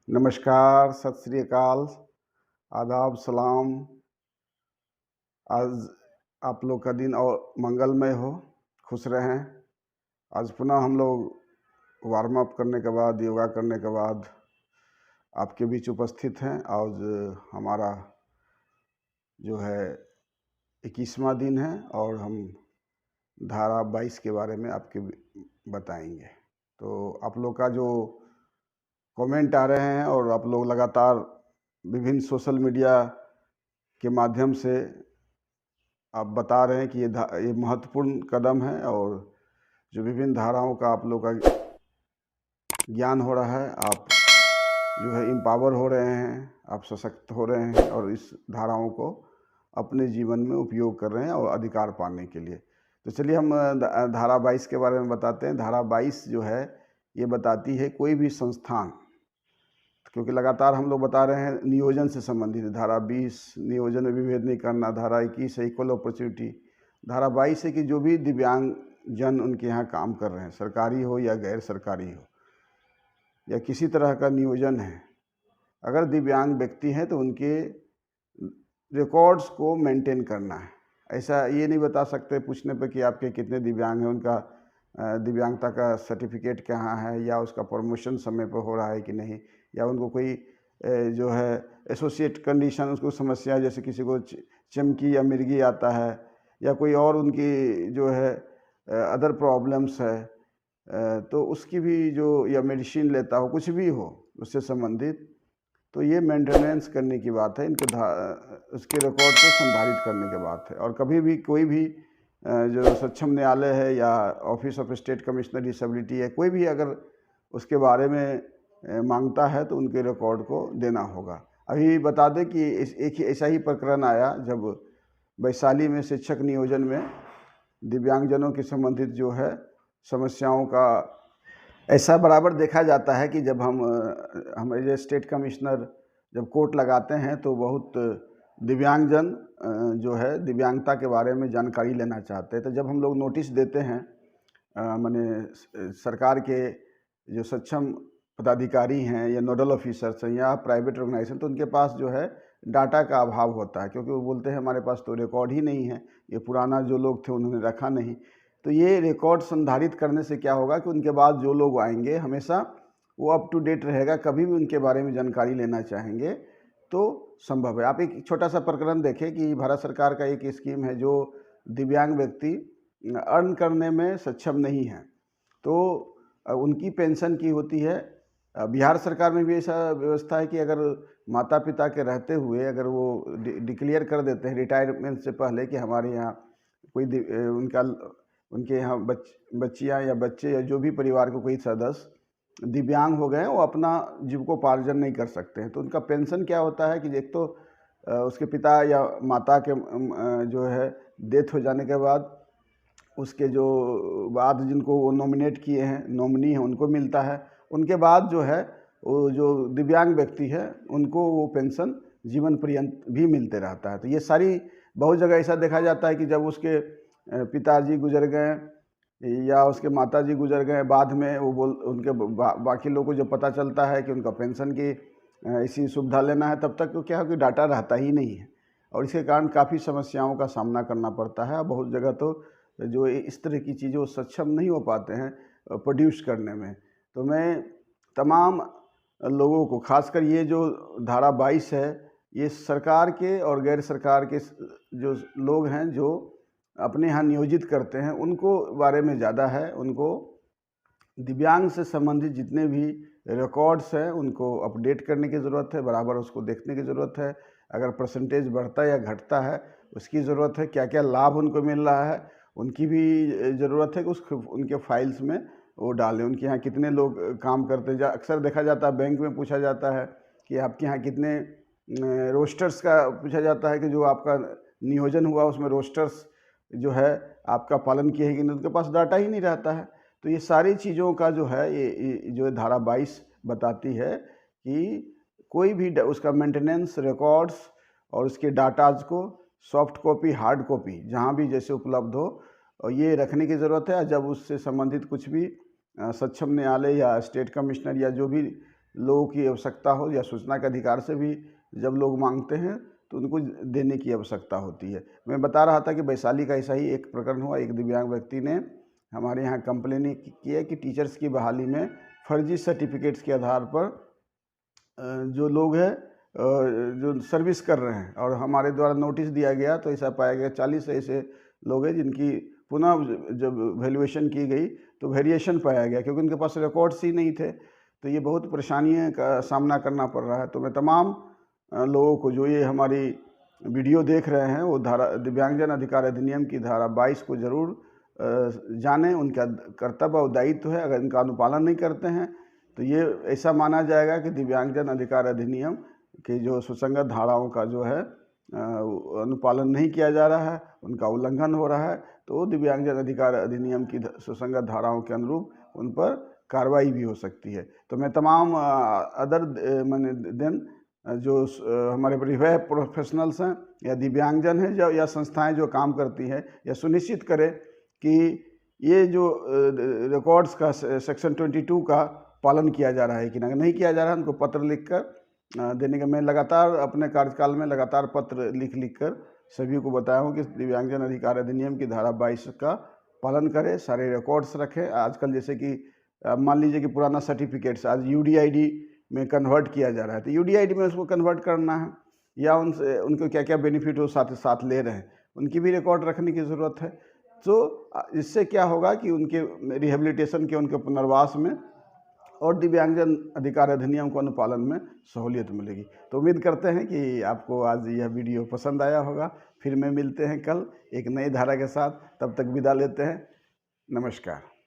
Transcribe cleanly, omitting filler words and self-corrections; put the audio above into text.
नमस्कार, सत श्री अकाल, आदाब, सलाम। आज आप लोग का दिन और मंगलमय हो, खुश रहें। आज पुनः हम लोग वार्म अप करने के बाद, योगा करने के बाद आपके बीच उपस्थित हैं। आज हमारा जो है 21वां दिन है और हम धारा 22 के बारे में आपके बताएंगे। तो आप लोग का जो कमेंट आ रहे हैं और आप लोग लगातार विभिन्न सोशल मीडिया के माध्यम से आप बता रहे हैं कि ये महत्वपूर्ण कदम है और जो विभिन्न धाराओं का आप लोग का ज्ञान हो रहा है, आप जो है एम्पावर हो रहे हैं, आप सशक्त हो रहे हैं और इस धाराओं को अपने जीवन में उपयोग कर रहे हैं और अधिकार पाने के लिए। तो चलिए हम धारा 22 के बारे में बताते हैं। धारा 22 जो है ये बताती है कोई भी संस्थान, क्योंकि लगातार हम लोग बता रहे हैं नियोजन से संबंधित। धारा 20 नियोजन में विभेद नहीं करना, धारा 21 है इक्वल अपॉर्चुनिटी, धारा 22 है कि जो भी दिव्यांग जन उनके यहाँ काम कर रहे हैं, सरकारी हो या गैर सरकारी हो या किसी तरह का नियोजन है, अगर दिव्यांग व्यक्ति हैं तो उनके रिकॉर्ड्स को मेंटेन करना है। ऐसा ये नहीं बता सकते पूछने पे कि आपके कितने दिव्यांग हैं, उनका दिव्यांगता का सर्टिफिकेट कहाँ है, या उसका प्रमोशन समय पर हो रहा है कि नहीं, या उनको कोई जो है एसोसिएट कंडीशन, उसको समस्या जैसे किसी को चमकी या मिर्गी आता है, या कोई और उनकी जो है अदर प्रॉब्लम्स है, तो उसकी भी जो, या मेडिसिन लेता हो, कुछ भी हो उससे संबंधित, तो ये मेंटेनेंस करने की बात है। इनके उसके रिकॉर्ड को संधारित करने की बात है। और कभी भी कोई भी जो सक्षम न्यायालय है या office of state commissioner disability है, कोई भी अगर उसके बारे में मांगता है तो उनके रिकॉर्ड को देना होगा। अभी बता दें कि एक ऐसा ही प्रकरण आया जब वैशाली में शिक्षक नियोजन में दिव्यांगजनों के संबंधित जो है समस्याओं का ऐसा बराबर देखा जाता है कि जब हम एज ए स्टेट कमिश्नर जब कोर्ट लगाते हैं तो बहुत दिव्यांगजन जो है दिव्यांगता के बारे में जानकारी लेना चाहते हैं। तो जब हम लोग नोटिस देते हैं माने सरकार के जो सक्षम पदाधिकारी हैं या नोडल ऑफिसर्स हैं या प्राइवेट ऑर्गेनाइजेशन, तो उनके पास जो है डाटा का अभाव होता है, क्योंकि वो बोलते हैं हमारे पास तो रिकॉर्ड ही नहीं है, ये पुराना जो लोग थे उन्होंने रखा नहीं। तो ये रिकॉर्ड संधारित करने से क्या होगा कि उनके बाद जो लोग आएंगे हमेशा वो अप टू डेट रहेगा, कभी भी उनके बारे में जानकारी लेना चाहेंगे तो संभव है। आप एक छोटा सा प्रकरण देखें कि भारत सरकार का एक स्कीम है जो दिव्यांग व्यक्ति अर्न करने में सक्षम नहीं है, तो उनकी पेंशन की होती है। बिहार सरकार में भी ऐसा व्यवस्था है कि अगर माता पिता के रहते हुए अगर वो डिक्लेयर कर देते हैं रिटायरमेंट से पहले कि हमारे यहाँ कोई उनके यहाँ बच्चियाँ या बच्चे या जो भी परिवार को कोई सदस्य दिव्यांग हो गए, वो अपना जीविकोपार्जन नहीं कर सकते हैं, तो उनका पेंशन क्या होता है कि एक तो उसके पिता या माता के जो है डेथ हो जाने के बाद उसके जो बाद जिनको वो नॉमिनेट किए हैं, नॉमिनी हैं, उनको मिलता है। उनके बाद जो है वो जो दिव्यांग व्यक्ति है उनको वो पेंशन जीवन पर्यंत भी मिलते रहता है। तो ये सारी बहुत जगह ऐसा देखा जाता है कि जब उसके पिताजी गुजर गए या उसके माताजी गुजर गए, बाद में वो उनके बाकी लोगों को जब पता चलता है कि उनका पेंशन की इसी सुविधा लेना है, तब तक तो क्या है कि डाटा रहता ही नहीं है और इसके कारण काफ़ी समस्याओं का सामना करना पड़ता है। बहुत जगह तो जो इस तरह की चीज़ें सक्षम नहीं हो पाते हैं प्रोड्यूस करने में। तो मैं तमाम लोगों को, खासकर ये जो धारा 22 है, ये सरकार के और गैर सरकार के जो लोग हैं जो अपने यहाँ नियोजित करते हैं उनको बारे में ज़्यादा है। उनको दिव्यांग से संबंधित जितने भी रिकॉर्ड्स हैं उनको अपडेट करने की ज़रूरत है, बराबर उसको देखने की ज़रूरत है। अगर परसेंटेज बढ़ता या घटता है उसकी ज़रूरत है, क्या क्या लाभ उनको मिल रहा है उनकी भी ज़रूरत है कि उनके फाइल्स में वो डालें। उनके यहाँ कितने लोग काम करते हैं, अक्सर देखा जाता है बैंक में पूछा जाता है कि आपके यहाँ कितने रोस्टर्स का पूछा जाता है कि जो आपका नियोजन हुआ उसमें रोस्टर्स जो है आपका पालन किए हैं कि नहीं, उनके पास डाटा ही नहीं रहता है। तो ये सारी चीज़ों का जो है ये जो धारा 22 बताती है कि कोई भी उसका मेंटेनेंस, रिकॉर्ड्स और उसके डाटाज को सॉफ्ट कॉपी, हार्ड कॉपी जहाँ भी जैसे उपलब्ध हो और ये रखने की ज़रूरत है। जब उससे संबंधित कुछ भी सक्षम न्यायालय या स्टेट कमिश्नर या जो भी लोगों की आवश्यकता हो या सूचना के अधिकार से भी जब लोग मांगते हैं तो उनको देने की आवश्यकता होती है। मैं बता रहा था कि वैशाली का ऐसा ही एक प्रकरण हुआ। एक दिव्यांग व्यक्ति ने हमारे यहाँ कंप्लेन की है कि टीचर्स की बहाली में फर्जी सर्टिफिकेट्स के आधार पर जो लोग हैं जो सर्विस कर रहे हैं, और हमारे द्वारा नोटिस दिया गया तो ऐसा पाया गया 40 ऐसे लोग हैं जिनकी पुनः जब वैल्यूएशन की गई तो वेरिएशन पाया गया, क्योंकि उनके पास रिकॉर्ड्स ही नहीं थे। तो ये बहुत परेशानियों का सामना करना पड़ रहा है। तो मैं तमाम लोगों को जो ये हमारी वीडियो देख रहे हैं वो दिव्यांगजन अधिकार अधिनियम की धारा 22 को ज़रूर जानें। उनका कर्तव्य और दायित्व है। अगर इनका अनुपालन नहीं करते हैं तो ये ऐसा माना जाएगा कि दिव्यांगजन अधिकार अधिनियम के जो सुसंगत धाराओं का जो है अनुपालन नहीं किया जा रहा है, उनका उल्लंघन हो रहा है। तो दिव्यांगजन अधिकार अधिनियम की सुसंगत धाराओं के अनुरूप उन पर कार्रवाई भी हो सकती है। तो मैं तमाम जो हमारे रिवैब प्रोफेशनल्स हैं या दिव्यांगजन हैं या संस्थाएं जो काम करती हैं, या सुनिश्चित करें कि ये जो रिकॉर्ड्स का सेक्शन 22 का पालन किया जा रहा है कि नहीं किया जा रहा है, उनको पत्र लिखकर देने का मैं लगातार अपने कार्यकाल में लगातार पत्र लिख कर सभी को बताया हूँ कि दिव्यांगजन अधिकार अधिनियम की धारा 22 का पालन करें, सारे रिकॉर्ड्स रखें। आजकल जैसे कि मान लीजिए कि पुराना सर्टिफिकेट्स आज UDID में कन्वर्ट किया जा रहा है, तो UDID में उसको कन्वर्ट करना है, या उनको क्या क्या बेनिफिट वो साथ ले रहे हैं, उनकी भी रिकॉर्ड रखने की ज़रूरत है। तो इससे क्या होगा कि उनके रिहेबिलिटेशन के, उनके पुनर्वास में और दिव्यांगजन अधिकार अधिनियम को अनुपालन में सहूलियत मिलेगी। तो उम्मीद करते हैं कि आपको आज यह वीडियो पसंद आया होगा। फिर मिलते हैं कल एक नई धारा के साथ। तब तक विदा लेते हैं। नमस्कार।